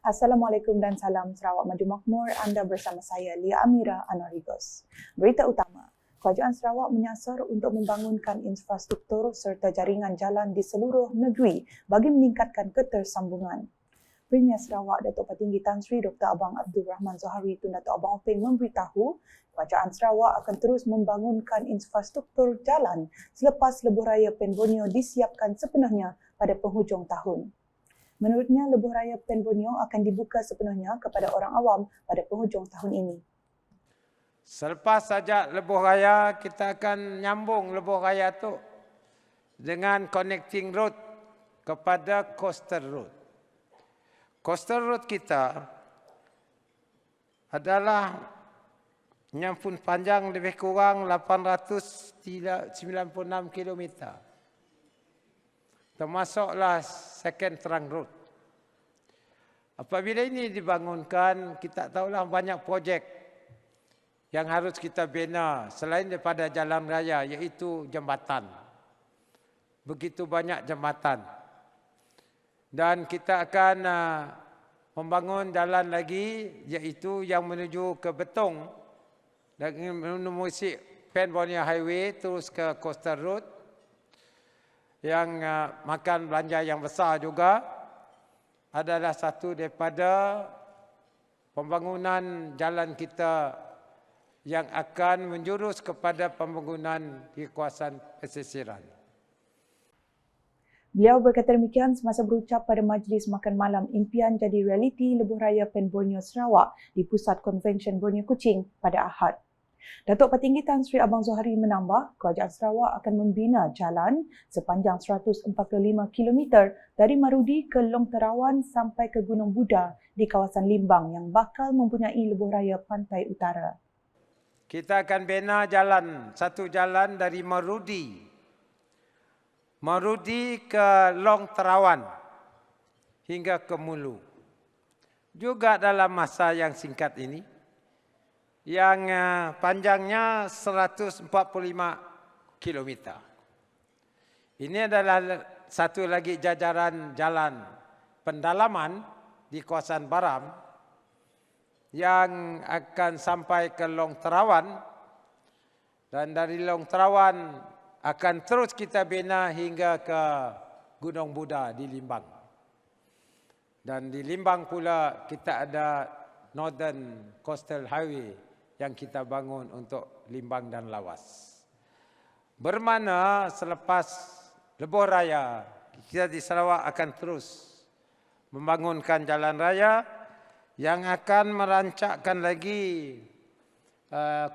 Assalamualaikum dan salam Sarawak Maju Makmur. Anda bersama saya, Lia Amira Anarigos. Berita utama, Kerajaan Sarawak menyasar untuk membangunkan infrastruktur serta jaringan jalan di seluruh negeri bagi meningkatkan ketersambungan. Premier Sarawak Datuk Petinggi Tan Sri Dr. Abang Abdul Rahman Zohari Tun Datuk Abang Openg memberitahu Kerajaan Sarawak akan terus membangunkan infrastruktur jalan selepas lebuh raya Pen Borneo disiapkan sepenuhnya pada penghujung tahun. Menurutnya, lebuh raya Pen Borneo akan dibuka sepenuhnya kepada orang awam pada penghujung tahun ini. Selepas saja lebuh raya, kita akan nyambung lebuh raya tu dengan connecting road kepada coastal road. Coastal road kita adalah nyampun panjang lebih kurang 896 km. Termasuklah second trunk road. Apabila ini dibangunkan, kita tahulah banyak projek yang harus kita bina selain daripada jalan raya, iaitu jambatan. Begitu banyak jambatan. Dan kita akan membangun jalan lagi, iaitu yang menuju ke Betong, dan menemui Pen Borneo Highway terus ke Coastal Road, yang makan belanja yang besar juga, adalah satu daripada pembangunan jalan kita yang akan menjurus kepada pembangunan di kawasan pesisiran. Beliau berkata demikian semasa berucap pada majlis makan malam impian jadi realiti lebuh raya Pen Borneo Sarawak di Pusat Konvensyen Borneo Kuching pada Ahad. Datuk Petinggi Tan Sri Abang Zohari menambah, Kerajaan Sarawak akan membina jalan sepanjang 145 km dari Marudi ke Long Terawan sampai ke Gunung Buda di kawasan Limbang yang bakal mempunyai lebuh raya pantai utara. Kita akan bina satu jalan dari Marudi ke Long Terawan hingga ke Mulu. Juga dalam masa yang singkat ini, yang panjangnya 145 km. Ini adalah satu lagi jajaran jalan pendalaman di kawasan Baram yang akan sampai ke Long Terawan, dan dari Long Terawan akan terus kita bina hingga ke Gunung Buda di Limbang. Dan di Limbang pula kita ada Northern Coastal Highway yang kita bangun untuk Limbang dan Lawas. Bermakna selepas lebuh raya, kita di Sarawak akan terus membangunkan jalan raya yang akan merancakkan lagi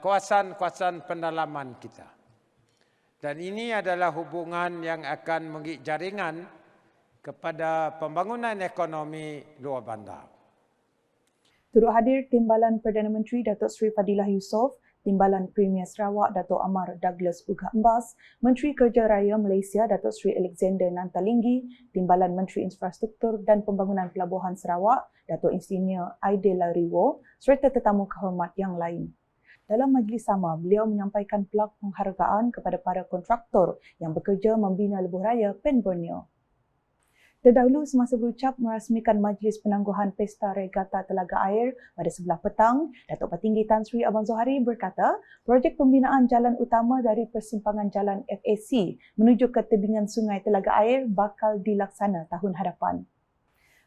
kawasan-kawasan pendalaman kita. Dan ini adalah hubungan yang akan mengikut jaringan kepada pembangunan ekonomi luar bandar. Turut hadir Timbalan Perdana Menteri Datuk Seri Fadilah Yusof, Timbalan Premier Sarawak Datuk Amar Douglas Ugah Embas, Menteri Kerja Raya Malaysia Datuk Seri Alexander Nantalinggi, Timbalan Menteri Infrastruktur dan Pembangunan Pelabuhan Sarawak Datuk Insinyur Aidil Lariwo serta tetamu kehormat yang lain. Dalam majlis sama, beliau menyampaikan plak penghargaan kepada para kontraktor yang bekerja membina lebuh raya Pen Borneo. Terdahulu semasa berucap merasmikan Majlis Penangguhan Pesta Regata Telaga Air pada sebelah petang, Datuk Petinggi Tan Sri Abang Zohari berkata, projek pembinaan jalan utama dari persimpangan jalan FAC menuju ke tebingan sungai Telaga Air bakal dilaksana tahun hadapan.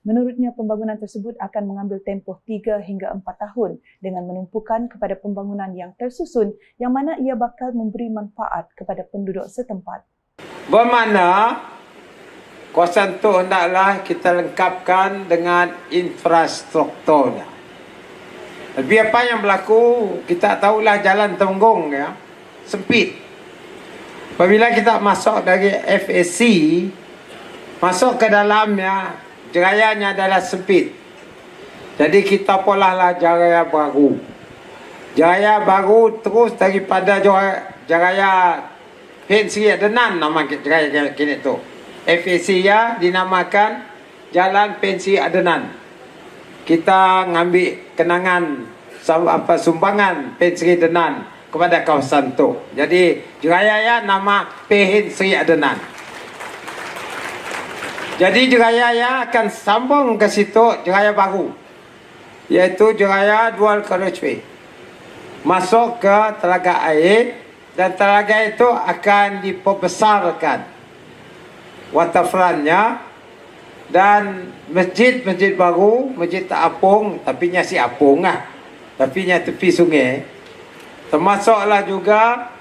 Menurutnya, pembangunan tersebut akan mengambil tempoh 3 hingga 4 tahun dengan menumpukan kepada pembangunan yang tersusun yang mana ia bakal memberi manfaat kepada penduduk setempat. Bermakna kawasan itu hendaklah kita lengkapkan dengan infrastrukturnya. Lebih apa yang berlaku, kita tahulah jalan Temenggung ya, sempit. Apabila kita masuk dari FAC, masuk ke dalamnya, jerayanya adalah sempit. Jadi kita polahlah jeraya baru. Jeraya baru terus daripada jeraya Pen Sri Adenan, nama jeraya kini itu. FAC ya dinamakan Jalan Pen Sri Adenan. Kita ngambil kenangan sumbangan Pen Sri Adenan kepada kawasan itu. Jadi jeraya ya nama Pen Sri Adenan. Jadi Jeraya yang akan sambung ke situ Jeraya baru, iaitu Jeraya Dual Carriageway, masuk ke telaga air, dan telaga itu akan diperbesarkan waterfrontnya, dan masjid baru, masjid tak apung, tapi nya si apung lah, tapi nya tepi sungai, termasuklah juga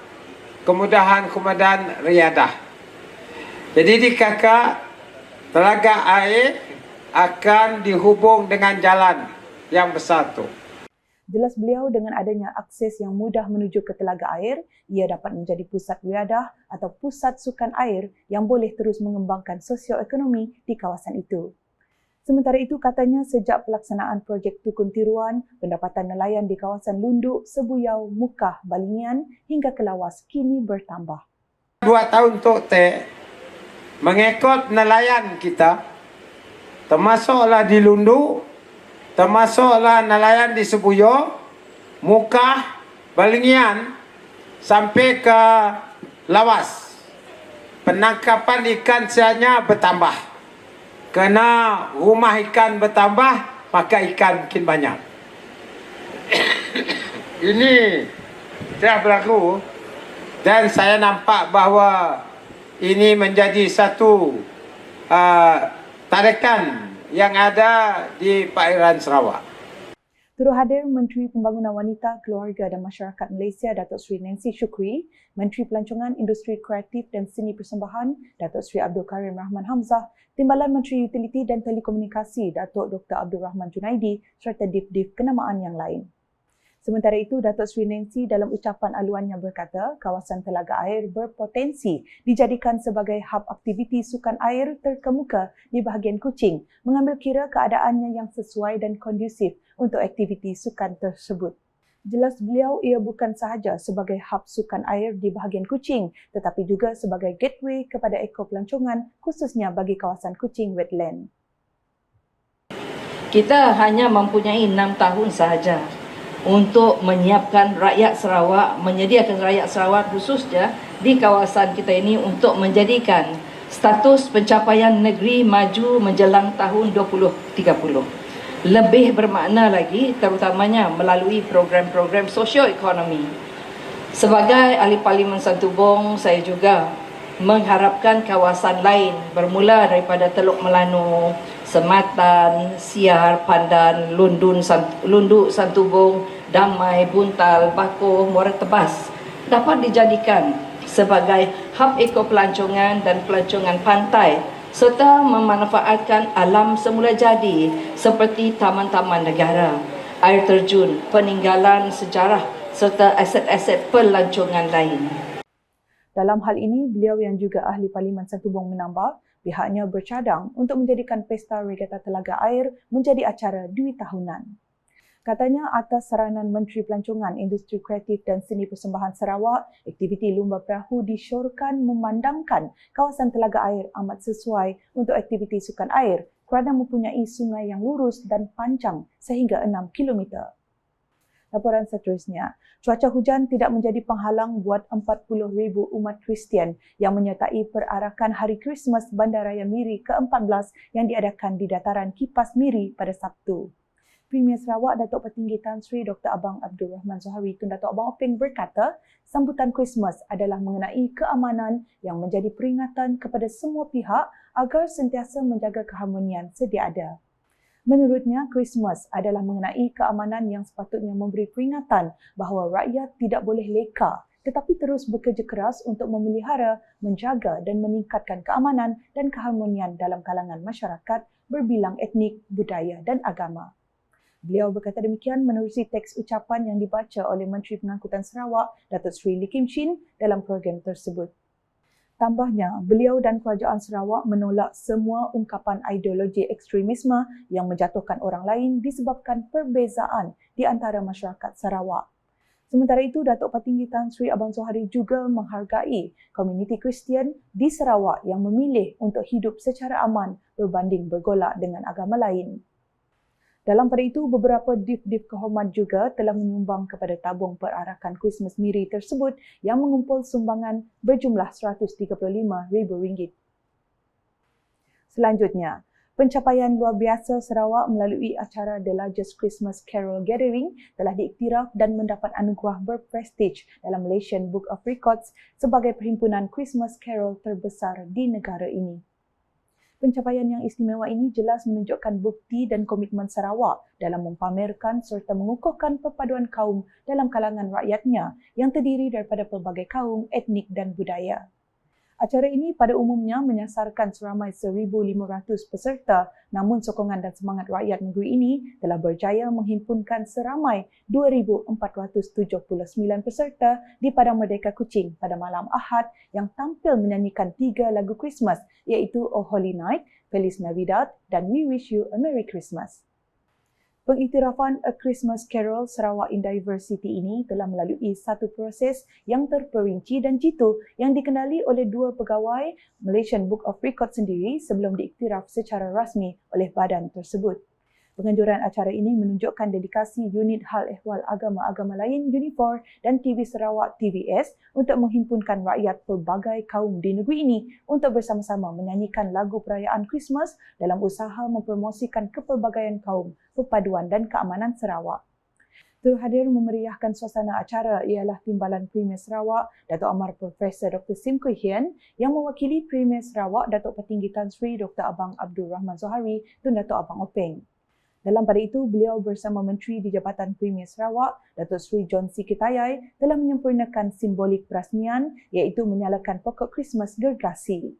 kemudahan riadah. Jadi di kakak telaga air akan dihubung dengan jalan yang besar tu. Jelas beliau dengan adanya akses yang mudah menuju ke telaga air, ia dapat menjadi pusat riadah atau pusat sukan air yang boleh terus mengembangkan sosioekonomi di kawasan itu. Sementara itu, katanya sejak pelaksanaan projek Tukun Tiruan, pendapatan nelayan di kawasan Lunduk, Sebuyau, Mukah, Balingian hingga ke Lawas kini bertambah. 2 tahun tu mengikut nelayan kita, termasuklah di Lunduk, termasuklah nelayan di Sebuyau, Mukah, Balingian sampai ke Lawas. Penangkapan ikan sianya bertambah. Kerana rumah ikan bertambah, maka ikan makin banyak. Ini telah berlaku dan saya nampak bahawa ini menjadi satu tarikan yang ada di perairan Sarawak. Turut hadir Menteri Pembangunan Wanita, Keluarga dan Masyarakat Malaysia Datuk Seri Nancy Shukri, Menteri Pelancongan Industri Kreatif dan Seni Persembahan Datuk Seri Abdul Karim Rahman Hamzah, Timbalan Menteri Utiliti dan Telekomunikasi Datuk Dr. Abdul Rahman Junaidi serta div-div kenamaan yang lain. Sementara itu, Datuk Seri Nancy dalam ucapan aluannya berkata, kawasan telaga air berpotensi dijadikan sebagai hub aktiviti sukan air terkemuka di bahagian Kuching, mengambil kira keadaannya yang sesuai dan kondusif untuk aktiviti sukan tersebut. Jelas beliau ia bukan sahaja sebagai hub sukan air di bahagian Kuching, tetapi juga sebagai gateway kepada ekopelancongan khususnya bagi kawasan Kuching Wetland. Kita hanya mempunyai 6 tahun sahaja untuk menyiapkan rakyat Sarawak, menyediakan rakyat Sarawak khususnya di kawasan kita ini untuk menjadikan status pencapaian negeri maju menjelang tahun 2030. Lebih bermakna lagi terutamanya melalui program-program sosioekonomi. Sebagai ahli Parlimen Santubong, saya juga mengharapkan kawasan lain bermula daripada Teluk Melanu, Sematan, Siar, Pandan, Lunduk, Santubong, Damai, Buntal, Bakoh, Muara Tebas dapat dijadikan sebagai hub ekopelancongan dan pelancongan pantai serta memanfaatkan alam semula jadi seperti taman-taman negara, air terjun, peninggalan sejarah serta aset-aset pelancongan lain. Dalam hal ini, beliau yang juga ahli Parlimen Santubong menambah, pihaknya bercadang untuk menjadikan Pesta Regata Telaga Air menjadi acara 2 tahunan. Katanya atas saranan Menteri Pelancongan, Industri Kreatif dan Seni Persembahan Sarawak, aktiviti Lumba Perahu disyorkan memandangkan kawasan telaga air amat sesuai untuk aktiviti sukan air kerana mempunyai sungai yang lurus dan panjang sehingga 6 kilometer. Laporan seterusnya, cuaca hujan tidak menjadi penghalang buat 40,000 umat Kristian yang menyertai perarakan Hari Krismas Bandaraya Miri ke-14 yang diadakan di Dataran Kipas Miri pada Sabtu. Premier Sarawak Datuk Petinggi Tan Sri Dr. Abang Abdul Rahman Zohari Tun Datuk Abang Openg berkata, sambutan Krismas adalah mengenai keamanan yang menjadi peringatan kepada semua pihak agar sentiasa menjaga keharmonian sedia ada. Menurutnya, Krismas adalah mengenai keamanan yang sepatutnya memberi peringatan bahawa rakyat tidak boleh leka tetapi terus bekerja keras untuk memelihara, menjaga dan meningkatkan keamanan dan keharmonian dalam kalangan masyarakat berbilang etnik, budaya dan agama. Beliau berkata demikian menerusi teks ucapan yang dibaca oleh Menteri Pengangkutan Sarawak, Datuk Seri Lee Kim Chin dalam program tersebut. Tambahnya, beliau dan kerajaan Sarawak menolak semua ungkapan ideologi ekstremisme yang menjatuhkan orang lain disebabkan perbezaan di antara masyarakat Sarawak. Sementara itu, Datuk Petinggi Tan Sri Abang Zohari juga menghargai komuniti Kristian di Sarawak yang memilih untuk hidup secara aman berbanding bergolak dengan agama lain. Dalam pada itu, beberapa div-div kehormat juga telah menyumbang kepada tabung perarakan Krismas Miri tersebut yang mengumpul sumbangan berjumlah RM135,000. Selanjutnya, pencapaian luar biasa Sarawak melalui acara The Largest Christmas Carol Gathering telah diiktiraf dan mendapat anugerah berprestij dalam Malaysian Book of Records sebagai perhimpunan Christmas Carol terbesar di negara ini. Pencapaian yang istimewa ini jelas menunjukkan bukti dan komitmen Sarawak dalam mempamerkan serta mengukuhkan perpaduan kaum dalam kalangan rakyatnya yang terdiri daripada pelbagai kaum, etnik dan budaya. Acara ini pada umumnya menyasarkan seramai 1,500 peserta, namun sokongan dan semangat rakyat negeri ini telah berjaya menghimpunkan seramai 2,479 peserta di Padang Merdeka Kuching pada malam Ahad yang tampil menyanyikan 3 lagu Christmas iaitu Oh Holy Night, Feliz Navidad dan We Wish You a Merry Christmas. Pengiktirafan A Christmas Carol Sarawak in Diversity ini telah melalui satu proses yang terperinci dan jitu yang dikendali oleh 2 pegawai Malaysian Book of Records sendiri sebelum diiktiraf secara rasmi oleh badan tersebut. Penganjuran acara ini menunjukkan dedikasi unit hal ehwal agama-agama lain Unifor dan TV Sarawak TVS untuk menghimpunkan rakyat pelbagai kaum di negeri ini untuk bersama-sama menyanyikan lagu perayaan Christmas dalam usaha mempromosikan kepelbagaian kaum, perpaduan dan keamanan Sarawak. Turut hadir memeriahkan suasana acara ialah Timbalan Premier Sarawak, Datuk Amar Profesor Dr. Sim Kui Hian yang mewakili Premier Sarawak, Datuk Petinggi Tan Sri Dr. Abang Abdul Rahman Zohari Tun Datuk Abang Openg. Dalam pada itu, beliau bersama Menteri di Jabatan Premier Sarawak, Datuk Seri John C. Kitayai telah menyempurnakan simbolik perasmian iaitu menyalakan pokok Christmas gergasi.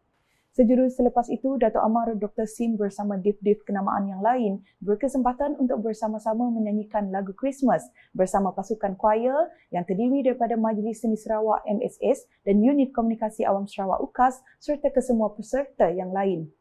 Sejurus selepas itu, Datuk Amar Dr. Sim bersama div-div kenamaan yang lain berkesempatan untuk bersama-sama menyanyikan lagu Christmas bersama pasukan choir yang terdiri daripada Majlis Seni Sarawak MSS dan Unit Komunikasi Awam Sarawak UKAS serta kesemua peserta yang lain.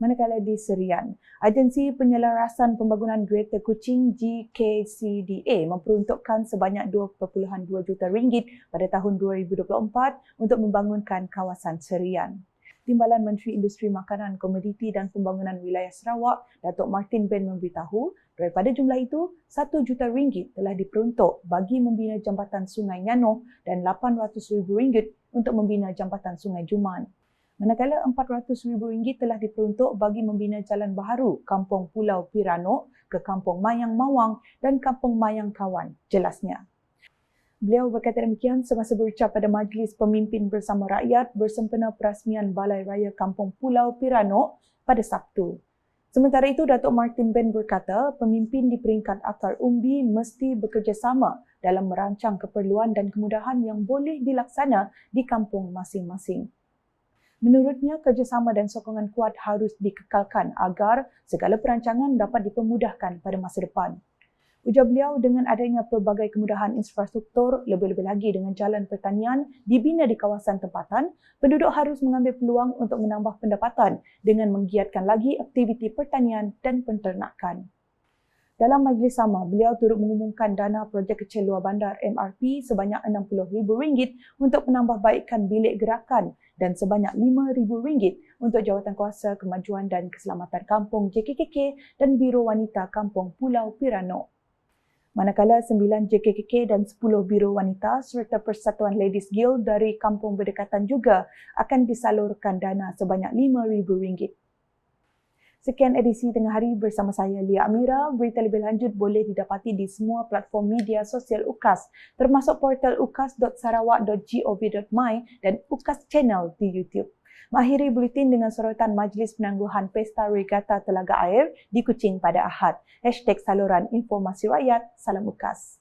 Manakala di Serian, Agensi Penyelarasan Pembangunan Greater Kuching GKCDA memperuntukkan sebanyak 2.2 juta ringgit pada tahun 2024 untuk membangunkan kawasan Serian. Timbalan Menteri Industri Makanan, Komoditi dan Pembangunan Wilayah Sarawak, Datuk Martin Ben memberitahu, daripada jumlah itu, 1 juta ringgit telah diperuntuk bagi membina jambatan Sungai Nyanoh dan 800,000 ringgit untuk membina jambatan Sungai Juman. Manakala RM400,000 telah diperuntuk bagi membina jalan baharu Kampung Pulau Piranok ke Kampung Mayang Mawang dan Kampung Mayang Kawan, jelasnya. Beliau berkata demikian semasa berucap pada Majlis Pemimpin Bersama Rakyat bersempena perasmian Balai Raya Kampung Pulau Piranok pada Sabtu. Sementara itu, Datuk Martin Ben berkata pemimpin di peringkat akar umbi mesti bekerjasama dalam merancang keperluan dan kemudahan yang boleh dilaksana di kampung masing-masing. Menurutnya, kerjasama dan sokongan kuat harus dikekalkan agar segala perancangan dapat dipermudahkan pada masa depan. Ujar beliau, dengan adanya pelbagai kemudahan infrastruktur, lebih-lebih lagi dengan jalan pertanian dibina di kawasan tempatan, penduduk harus mengambil peluang untuk menambah pendapatan dengan menggiatkan lagi aktiviti pertanian dan penternakan. Dalam majlis sama, beliau turut mengumumkan dana projek kecil luar bandar MRP sebanyak RM60,000 untuk menambahbaikkan bilik gerakan dan sebanyak RM5,000 untuk Jawatankuasa Kemajuan dan Keselamatan Kampung JKKK dan Biro Wanita Kampung Pulau Piranok. Manakala 9 JKKK dan 10 Biro Wanita serta Persatuan Ladies Guild dari Kampung Berdekatan juga akan disalurkan dana sebanyak RM5,000. Sekian edisi Tengah Hari bersama saya, Lia Amira. Berita lebih lanjut boleh didapati di semua platform media sosial UKAS, termasuk portal ukas.sarawak.gov.my dan UKAS Channel di YouTube. Mengakhiri buletin dengan sorotan Majlis Penangguhan Pesta Regata Telaga Air di Kuching pada Ahad. #Saluran Informasi Rakyat. Salam UKAS.